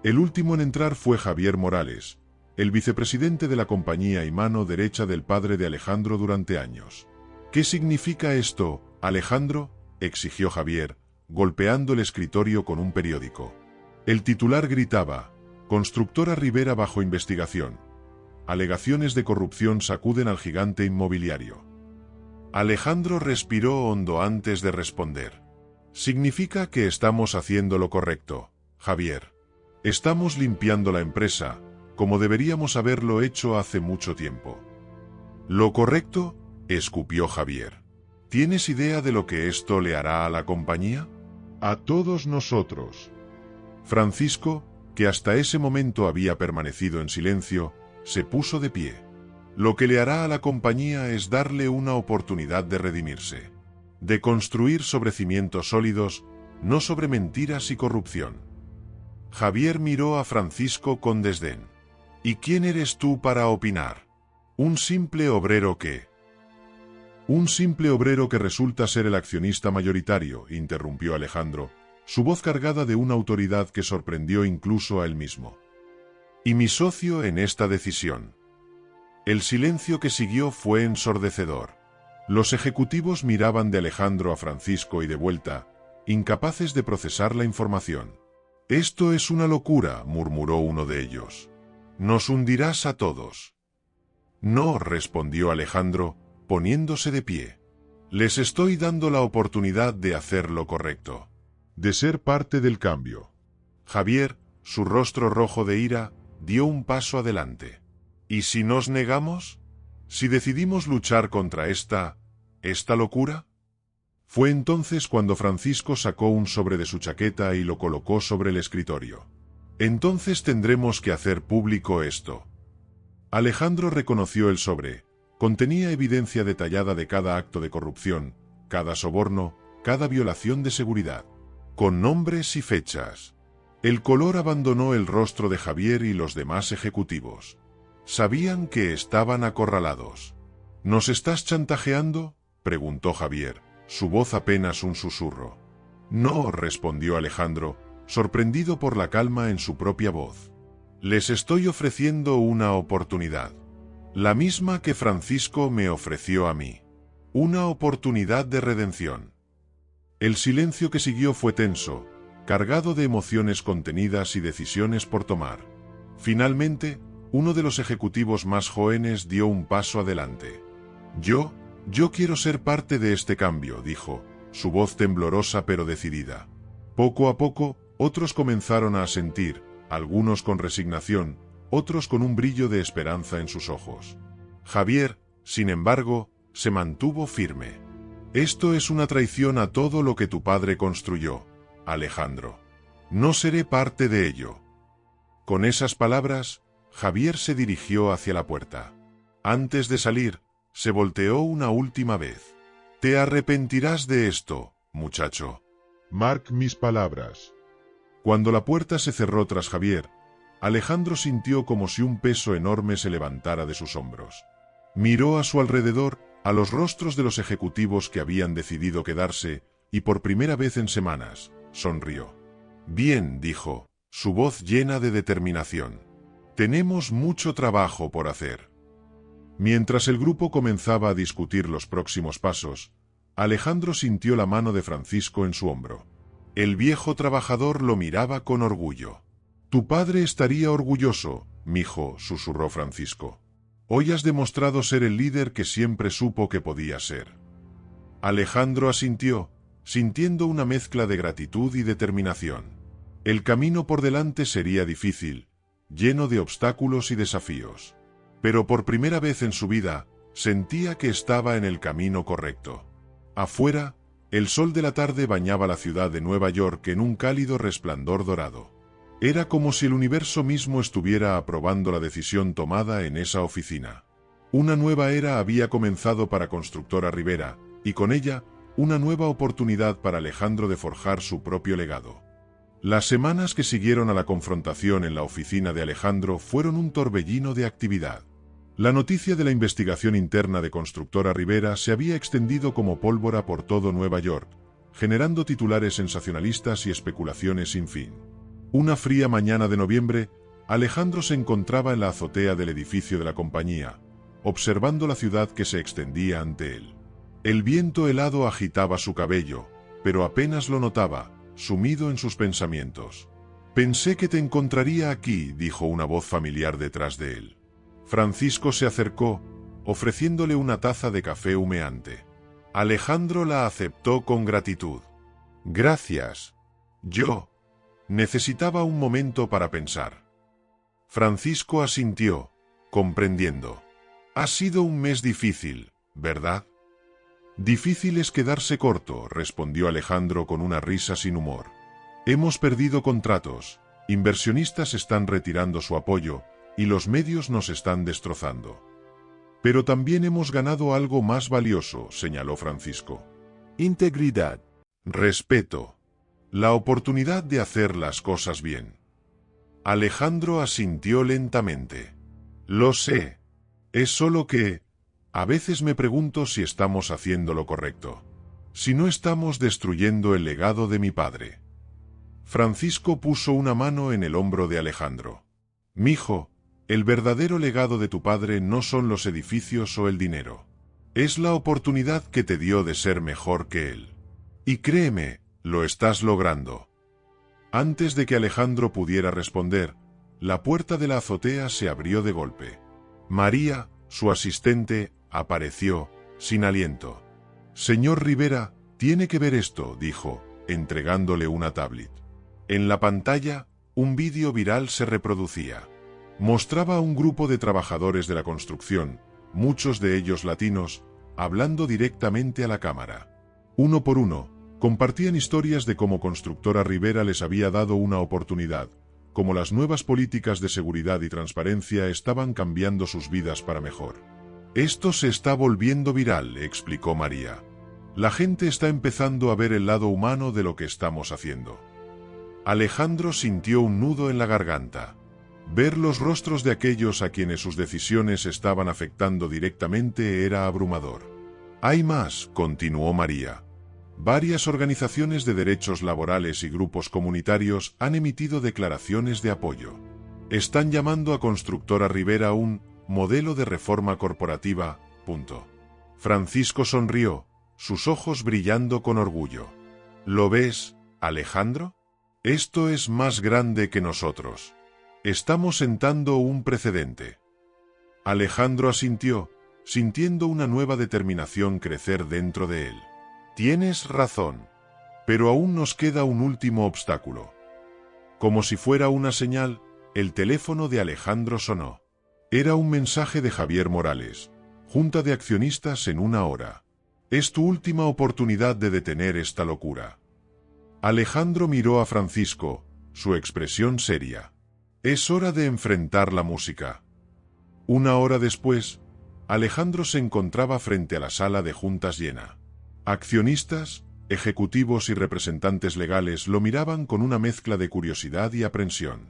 El último en entrar fue Javier Morales, el vicepresidente de la compañía y mano derecha del padre de Alejandro durante años. «¿Qué significa esto, Alejandro?», exigió Javier, golpeando el escritorio con un periódico. El titular gritaba: «Constructora Rivera bajo investigación. Alegaciones de corrupción sacuden al gigante inmobiliario». Alejandro respiró hondo antes de responder. «Significa que estamos haciendo lo correcto, Javier. Estamos limpiando la empresa, como deberíamos haberlo hecho hace mucho tiempo». «¿Lo correcto?», escupió Javier. «¿Tienes idea de lo que esto le hará a la compañía?». «A todos nosotros». Francisco, que hasta ese momento había permanecido en silencio, se puso de pie. «Lo que le hará a la compañía es darle una oportunidad de redimirse, de construir sobre cimientos sólidos, no sobre mentiras y corrupción». Javier miró a Francisco con desdén. «¿Y quién eres tú para opinar? ¿Un simple obrero qué?». «Un simple obrero que resulta ser el accionista mayoritario», interrumpió Alejandro, su voz cargada de una autoridad que sorprendió incluso a él mismo. «Y mi socio en esta decisión». El silencio que siguió fue ensordecedor. Los ejecutivos miraban de Alejandro a Francisco y de vuelta, incapaces de procesar la información. «Esto es una locura», murmuró uno de ellos. «Nos hundirás a todos». «No», respondió Alejandro, poniéndose de pie. «Les estoy dando la oportunidad de hacer lo correcto, de ser parte del cambio». Javier, su rostro rojo de ira, dio un paso adelante. «¿Y si nos negamos? ¿Si decidimos luchar contra esta locura?». Fue entonces cuando Francisco sacó un sobre de su chaqueta y lo colocó sobre el escritorio. «Entonces tendremos que hacer público esto». Alejandro reconoció el sobre. Contenía evidencia detallada de cada acto de corrupción, cada soborno, cada violación de seguridad, con nombres y fechas. El color abandonó el rostro de Javier y los demás ejecutivos. Sabían que estaban acorralados. «¿Nos estás chantajeando?», preguntó Javier, su voz apenas un susurro. «No», respondió Alejandro, sorprendido por la calma en su propia voz. «Les estoy ofreciendo una oportunidad. La misma que Francisco me ofreció a mí. Una oportunidad de redención». El silencio que siguió fue tenso, cargado de emociones contenidas y decisiones por tomar. Finalmente, uno de los ejecutivos más jóvenes dio un paso adelante. Yo quiero ser parte de este cambio», dijo, su voz temblorosa pero decidida. Poco a poco, otros comenzaron a asentir, algunos con resignación, otros con un brillo de esperanza en sus ojos. Javier, sin embargo, se mantuvo firme. «Esto es una traición a todo lo que tu padre construyó, Alejandro. No seré parte de ello». Con esas palabras, Javier se dirigió hacia la puerta. Antes de salir, se volteó una última vez. «Te arrepentirás de esto, muchacho. Mark mis palabras». Cuando la puerta se cerró tras Javier, Alejandro sintió como si un peso enorme se levantara de sus hombros. Miró a su alrededor, a los rostros de los ejecutivos que habían decidido quedarse, y por primera vez en semanas, sonrió. «Bien», dijo, su voz llena de determinación. «Tenemos mucho trabajo por hacer». Mientras el grupo comenzaba a discutir los próximos pasos, Alejandro sintió la mano de Francisco en su hombro. El viejo trabajador lo miraba con orgullo. «Tu padre estaría orgulloso, mijo», susurró Francisco. «Hoy has demostrado ser el líder que siempre supo que podía ser». Alejandro asintió, sintiendo una mezcla de gratitud y determinación. El camino por delante sería difícil, lleno de obstáculos y desafíos. Pero por primera vez en su vida, sentía que estaba en el camino correcto. Afuera, el sol de la tarde bañaba la ciudad de Nueva York en un cálido resplandor dorado. Era como si el universo mismo estuviera aprobando la decisión tomada en esa oficina. Una nueva era había comenzado para Constructora Rivera, y con ella, una nueva oportunidad para Alejandro de forjar su propio legado. Las semanas que siguieron a la confrontación en la oficina de Alejandro fueron un torbellino de actividad. La noticia de la investigación interna de Constructora Rivera se había extendido como pólvora por todo Nueva York, generando titulares sensacionalistas y especulaciones sin fin. Una fría mañana de noviembre, Alejandro se encontraba en la azotea del edificio de la compañía, observando la ciudad que se extendía ante él. El viento helado agitaba su cabello, pero apenas lo notaba, sumido en sus pensamientos. «Pensé que te encontraría aquí», dijo una voz familiar detrás de él. Francisco se acercó, ofreciéndole una taza de café humeante. Alejandro la aceptó con gratitud. «Gracias. Yo necesitaba un momento para pensar». Francisco asintió, comprendiendo. «Ha sido un mes difícil, ¿verdad?» «Difícil es quedarse corto», respondió Alejandro con una risa sin humor. «Hemos perdido contratos, inversionistas están retirando su apoyo, y los medios nos están destrozando. Pero también hemos ganado algo más valioso», señaló Francisco. «Integridad, respeto, la oportunidad de hacer las cosas bien». Alejandro asintió lentamente. «Lo sé. Es solo que a veces me pregunto si estamos haciendo lo correcto. Si no estamos destruyendo el legado de mi padre». Francisco puso una mano en el hombro de Alejandro. «Mijo, el verdadero legado de tu padre no son los edificios o el dinero. Es la oportunidad que te dio de ser mejor que él. Y créeme, lo estás logrando». Antes de que Alejandro pudiera responder, la puerta de la azotea se abrió de golpe. María, su asistente, apareció, sin aliento. «Señor Rivera, tiene que ver esto», dijo, entregándole una tablet. En la pantalla, un vídeo viral se reproducía. Mostraba a un grupo de trabajadores de la construcción, muchos de ellos latinos, hablando directamente a la cámara. Uno por uno, compartían historias de cómo Constructora Rivera les había dado una oportunidad, cómo las nuevas políticas de seguridad y transparencia estaban cambiando sus vidas para mejor. «Esto se está volviendo viral», explicó María. «La gente está empezando a ver el lado humano de lo que estamos haciendo». Alejandro sintió un nudo en la garganta. Ver los rostros de aquellos a quienes sus decisiones estaban afectando directamente era abrumador. «Hay más», continuó María. «Varias organizaciones de derechos laborales y grupos comunitarios han emitido declaraciones de apoyo. Están llamando a Constructora Rivera un modelo de reforma corporativa. Francisco sonrió, sus ojos brillando con orgullo. «¿Lo ves, Alejandro? Esto es más grande que nosotros. Estamos sentando un precedente». Alejandro asintió, sintiendo una nueva determinación crecer dentro de él. «Tienes razón, pero aún nos queda un último obstáculo». Como si fuera una señal, el teléfono de Alejandro sonó. Era un mensaje de Javier Morales. «Junta de accionistas en 1 hora. Es tu última oportunidad de detener esta locura». Alejandro miró a Francisco, su expresión seria. «Es hora de enfrentar la música». 1 hora después, Alejandro se encontraba frente a la sala de juntas llena. Accionistas, ejecutivos y representantes legales lo miraban con una mezcla de curiosidad y aprensión.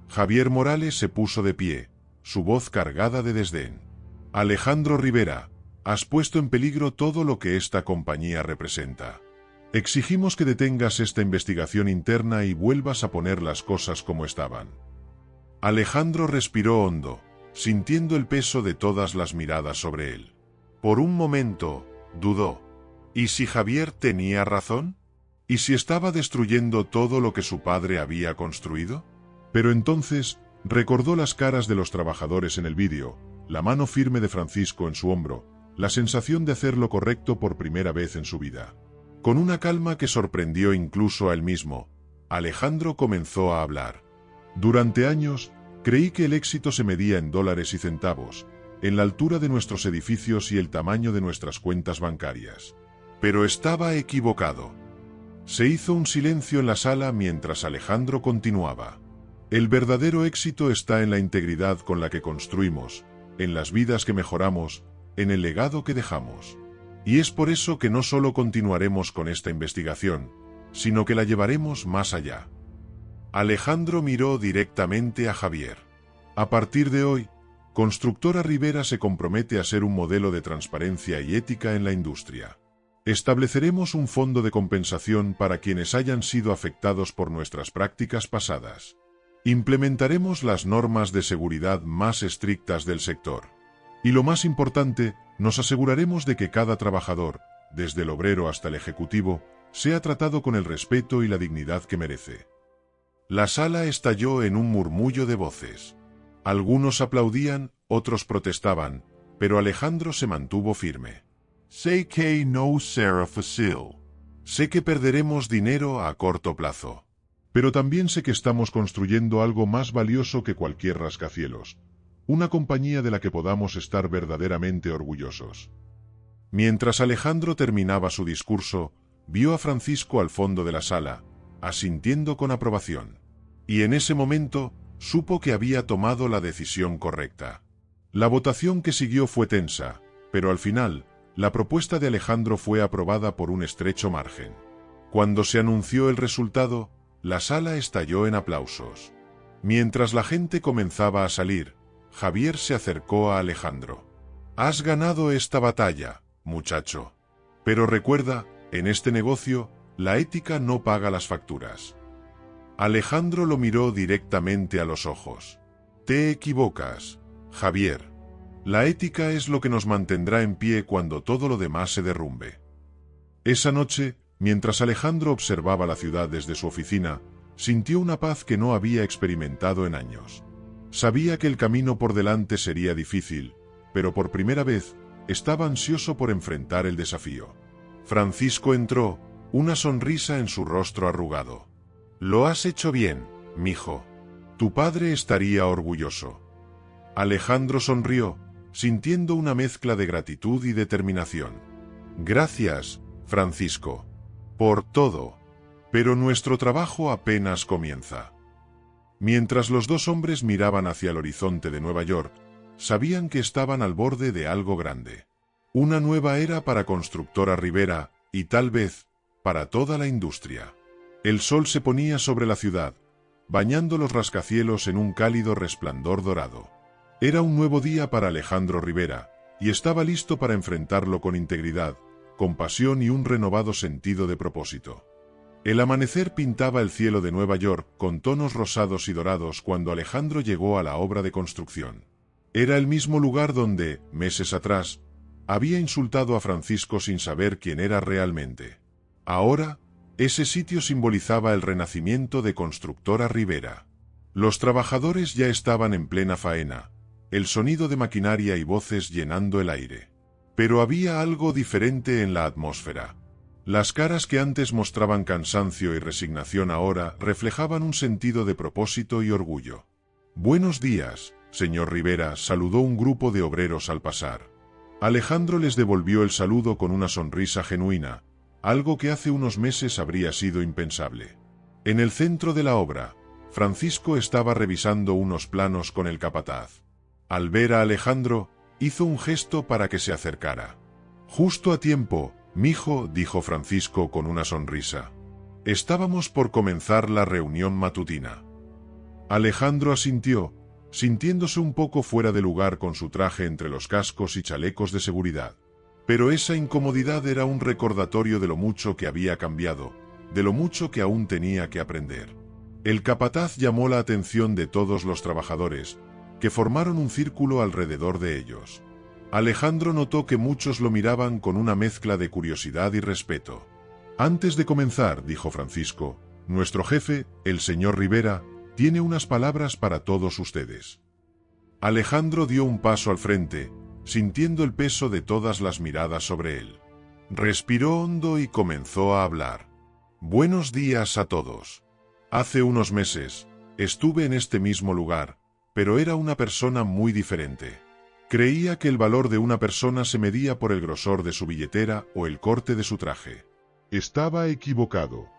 Javier Morales se puso de pie, su voz cargada de desdén. «Alejandro Rivera, has puesto en peligro todo lo que esta compañía representa. Exigimos que detengas esta investigación interna y vuelvas a poner las cosas como estaban». Alejandro respiró hondo, sintiendo el peso de todas las miradas sobre él. Por un momento, dudó. ¿Y si Javier tenía razón? ¿Y si estaba destruyendo todo lo que su padre había construido? Pero entonces recordó las caras de los trabajadores en el vídeo, la mano firme de Francisco en su hombro, la sensación de hacer lo correcto por primera vez en su vida. Con una calma que sorprendió incluso a él mismo, Alejandro comenzó a hablar. Durante años, creí que el éxito se medía en dólares y centavos, en la altura de nuestros edificios y el tamaño de nuestras cuentas bancarias. Pero estaba equivocado. Se hizo un silencio en la sala mientras Alejandro continuaba. El verdadero éxito está en la integridad con la que construimos, en las vidas que mejoramos, en el legado que dejamos. Y es por eso que no solo continuaremos con esta investigación, sino que la llevaremos más allá. Alejandro miró directamente a Javier. A partir de hoy, Constructora Rivera se compromete a ser un modelo de transparencia y ética en la industria. Estableceremos un fondo de compensación para quienes hayan sido afectados por nuestras prácticas pasadas. Implementaremos las normas de seguridad más estrictas del sector. Y lo más importante, nos aseguraremos de que cada trabajador, desde el obrero hasta el ejecutivo, sea tratado con el respeto y la dignidad que merece. La sala estalló en un murmullo de voces. Algunos aplaudían, otros protestaban, pero Alejandro se mantuvo firme. Sé que no será fácil. Sé que perderemos dinero a corto plazo. Pero también sé que estamos construyendo algo más valioso que cualquier rascacielos. Una compañía de la que podamos estar verdaderamente orgullosos. Mientras Alejandro terminaba su discurso, vio a Francisco al fondo de la sala, asintiendo con aprobación. Y en ese momento, supo que había tomado la decisión correcta. La votación que siguió fue tensa, pero al final, la propuesta de Alejandro fue aprobada por un estrecho margen. Cuando se anunció el resultado, la sala estalló en aplausos. Mientras la gente comenzaba a salir, Javier se acercó a Alejandro. Has ganado esta batalla, muchacho. Pero recuerda, en este negocio, la ética no paga las facturas. Alejandro lo miró directamente a los ojos. Te equivocas, Javier. La ética es lo que nos mantendrá en pie cuando todo lo demás se derrumbe. Esa noche, mientras Alejandro observaba la ciudad desde su oficina, sintió una paz que no había experimentado en años. Sabía que el camino por delante sería difícil, pero por primera vez, estaba ansioso por enfrentar el desafío. Francisco entró, una sonrisa en su rostro arrugado. Lo has hecho bien, mijo. Tu padre estaría orgulloso. Alejandro sonrió, sintiendo una mezcla de gratitud y determinación. Gracias, Francisco. Por todo. Pero nuestro trabajo apenas comienza. Mientras los dos hombres miraban hacia el horizonte de Nueva York, sabían que estaban al borde de algo grande. Una nueva era para Constructora Rivera, y tal vez, para toda la industria. El sol se ponía sobre la ciudad, bañando los rascacielos en un cálido resplandor dorado. Era un nuevo día para Alejandro Rivera, y estaba listo para enfrentarlo con integridad, compasión y un renovado sentido de propósito. El amanecer pintaba el cielo de Nueva York con tonos rosados y dorados cuando Alejandro llegó a la obra de construcción. Era el mismo lugar donde, meses atrás, había insultado a Francisco sin saber quién era realmente. Ahora, ese sitio simbolizaba el renacimiento de Constructora Rivera. Los trabajadores ya estaban en plena faena, el sonido de maquinaria y voces llenando el aire. Pero había algo diferente en la atmósfera. Las caras que antes mostraban cansancio y resignación ahora reflejaban un sentido de propósito y orgullo. Buenos días, señor Rivera, saludó un grupo de obreros al pasar. Alejandro les devolvió el saludo con una sonrisa genuina, algo que hace unos meses habría sido impensable. En el centro de la obra, Francisco estaba revisando unos planos con el capataz. Al ver a Alejandro, hizo un gesto para que se acercara. Justo a tiempo, mijo, dijo Francisco con una sonrisa. Estábamos por comenzar la reunión matutina. Alejandro asintió, sintiéndose un poco fuera de lugar con su traje entre los cascos y chalecos de seguridad. Pero esa incomodidad era un recordatorio de lo mucho que había cambiado, de lo mucho que aún tenía que aprender. El capataz llamó la atención de todos los trabajadores, que formaron un círculo alrededor de ellos. Alejandro notó que muchos lo miraban con una mezcla de curiosidad y respeto. Antes de comenzar, dijo Francisco, nuestro jefe, el señor Rivera, tiene unas palabras para todos ustedes. Alejandro dio un paso al frente, sintiendo el peso de todas las miradas sobre él. Respiró hondo y comenzó a hablar. Buenos días a todos. Hace unos meses, estuve en este mismo lugar, pero era una persona muy diferente. Creía que el valor de una persona se medía por el grosor de su billetera o el corte de su traje. Estaba equivocado.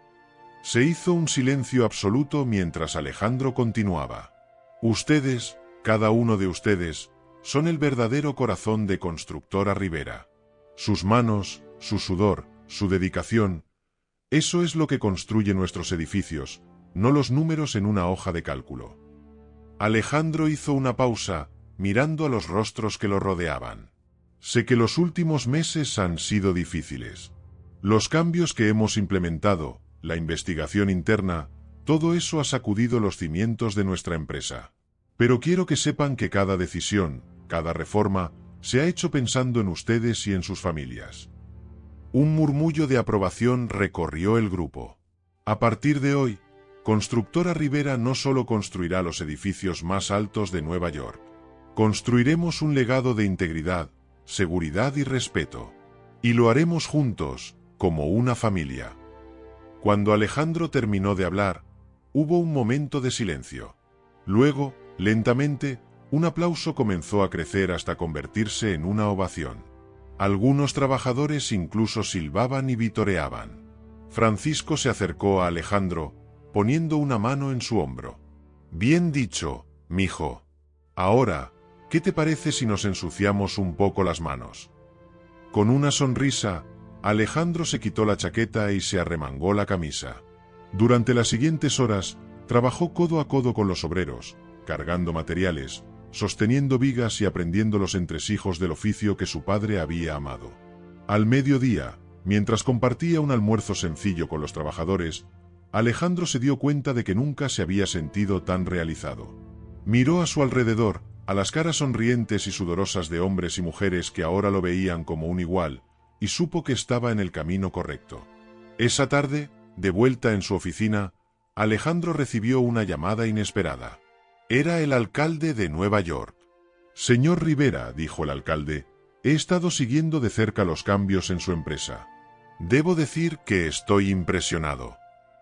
Se hizo un silencio absoluto mientras Alejandro continuaba. Ustedes, cada uno de ustedes, son el verdadero corazón de Constructora Rivera. Sus manos, su sudor, su dedicación, eso es lo que construye nuestros edificios, no los números en una hoja de cálculo. Alejandro hizo una pausa, mirando a los rostros que lo rodeaban. Sé que los últimos meses han sido difíciles. Los cambios que hemos implementado, la investigación interna, todo eso ha sacudido los cimientos de nuestra empresa. Pero quiero que sepan que cada decisión, cada reforma, se ha hecho pensando en ustedes y en sus familias. Un murmullo de aprobación recorrió el grupo. A partir de hoy, Constructora Rivera no solo construirá los edificios más altos de Nueva York. Construiremos un legado de integridad, seguridad y respeto. Y lo haremos juntos, como una familia. Cuando Alejandro terminó de hablar, hubo un momento de silencio. Luego, lentamente, un aplauso comenzó a crecer hasta convertirse en una ovación. Algunos trabajadores incluso silbaban y vitoreaban. Francisco se acercó a Alejandro, poniendo una mano en su hombro. Bien dicho, mijo. Ahora, ¿qué te parece si nos ensuciamos un poco las manos? Con una sonrisa, Alejandro se quitó la chaqueta y se arremangó la camisa. Durante las siguientes horas, trabajó codo a codo con los obreros, cargando materiales, sosteniendo vigas y aprendiendo los entresijos del oficio que su padre había amado. Al mediodía, mientras compartía un almuerzo sencillo con los trabajadores, Alejandro se dio cuenta de que nunca se había sentido tan realizado. Miró a su alrededor, a las caras sonrientes y sudorosas de hombres y mujeres que ahora lo veían como un igual, y supo que estaba en el camino correcto. Esa tarde, de vuelta en su oficina, Alejandro recibió una llamada inesperada. Era el alcalde de Nueva York. Señor Rivera, dijo el alcalde, he estado siguiendo de cerca los cambios en su empresa. Debo decir que estoy impresionado.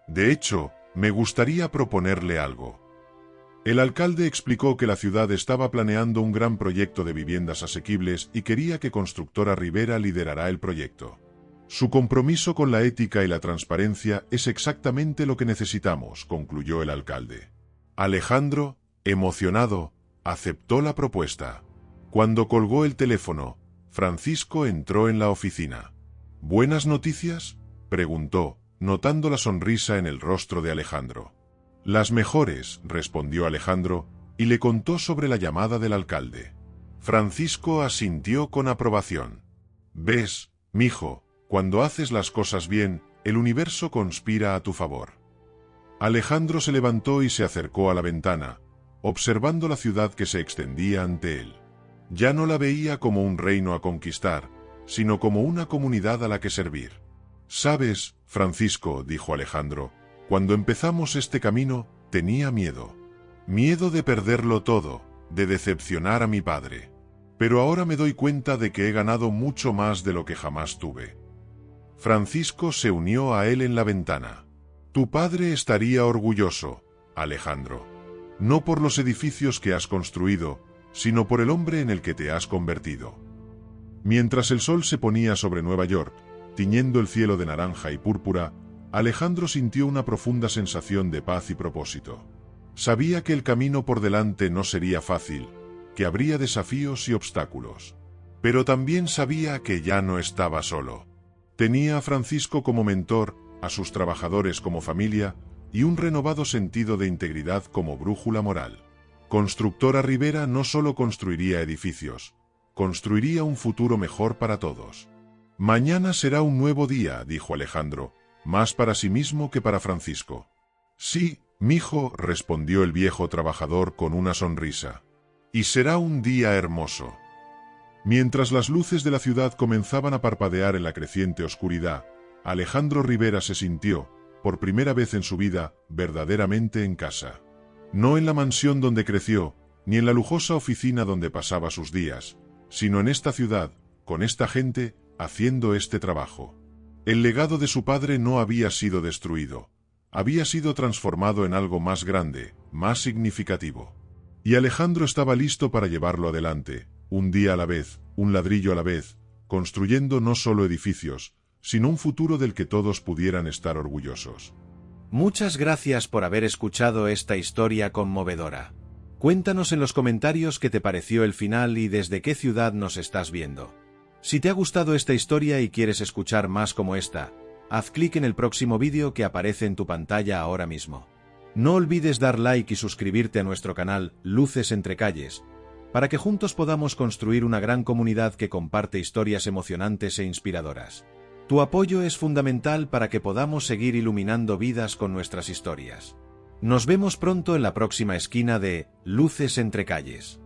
De hecho, me gustaría proponerle algo. El alcalde explicó que la ciudad estaba planeando un gran proyecto de viviendas asequibles y quería que Constructora Rivera liderara el proyecto. Su compromiso con la ética y la transparencia es exactamente lo que necesitamos, concluyó el alcalde. Alejandro, emocionado, aceptó la propuesta. Cuando colgó el teléfono, Francisco entró en la oficina. ¿Buenas noticias?, preguntó, notando la sonrisa en el rostro de Alejandro. Las mejores, respondió Alejandro, y le contó sobre la llamada del alcalde. Francisco asintió con aprobación. ¿Ves, mijo? Cuando haces las cosas bien, el universo conspira a tu favor. Alejandro se levantó y se acercó a la ventana, observando la ciudad que se extendía ante él. Ya no la veía como un reino a conquistar, sino como una comunidad a la que servir. «Sabes, Francisco», dijo Alejandro, «cuando empezamos este camino, tenía miedo. Miedo de perderlo todo, de decepcionar a mi padre. Pero ahora me doy cuenta de que he ganado mucho más de lo que jamás tuve». Francisco se unió a él en la ventana. «Tu padre estaría orgulloso, Alejandro. No por los edificios que has construido, sino por el hombre en el que te has convertido». Mientras el sol se ponía sobre Nueva York, tiñendo el cielo de naranja y púrpura, Alejandro sintió una profunda sensación de paz y propósito. Sabía que el camino por delante no sería fácil, que habría desafíos y obstáculos. Pero también sabía que ya no estaba solo. Tenía a Francisco como mentor, a sus trabajadores como familia, y un renovado sentido de integridad como brújula moral. Constructora Rivera no solo construiría edificios, construiría un futuro mejor para todos. «Mañana será un nuevo día», dijo Alejandro, más para sí mismo que para Francisco. «Sí, mijo», respondió el viejo trabajador con una sonrisa. «Y será un día hermoso». Mientras las luces de la ciudad comenzaban a parpadear en la creciente oscuridad, Alejandro Rivera se sintió, por primera vez en su vida, verdaderamente en casa. No en la mansión donde creció, ni en la lujosa oficina donde pasaba sus días, sino en esta ciudad, con esta gente, haciendo este trabajo. El legado de su padre no había sido destruido, había sido transformado en algo más grande, más significativo. Y Alejandro estaba listo para llevarlo adelante, un día a la vez, un ladrillo a la vez, construyendo no solo edificios, sino un futuro del que todos pudieran estar orgullosos. Muchas gracias por haber escuchado esta historia conmovedora. Cuéntanos en los comentarios qué te pareció el final y desde qué ciudad nos estás viendo. Si te ha gustado esta historia y quieres escuchar más como esta, haz clic en el próximo vídeo que aparece en tu pantalla ahora mismo. No olvides dar like y suscribirte a nuestro canal Luces entre Calles, para que juntos podamos construir una gran comunidad que comparte historias emocionantes e inspiradoras. Tu apoyo es fundamental para que podamos seguir iluminando vidas con nuestras historias. Nos vemos pronto en la próxima esquina de Luces entre Calles.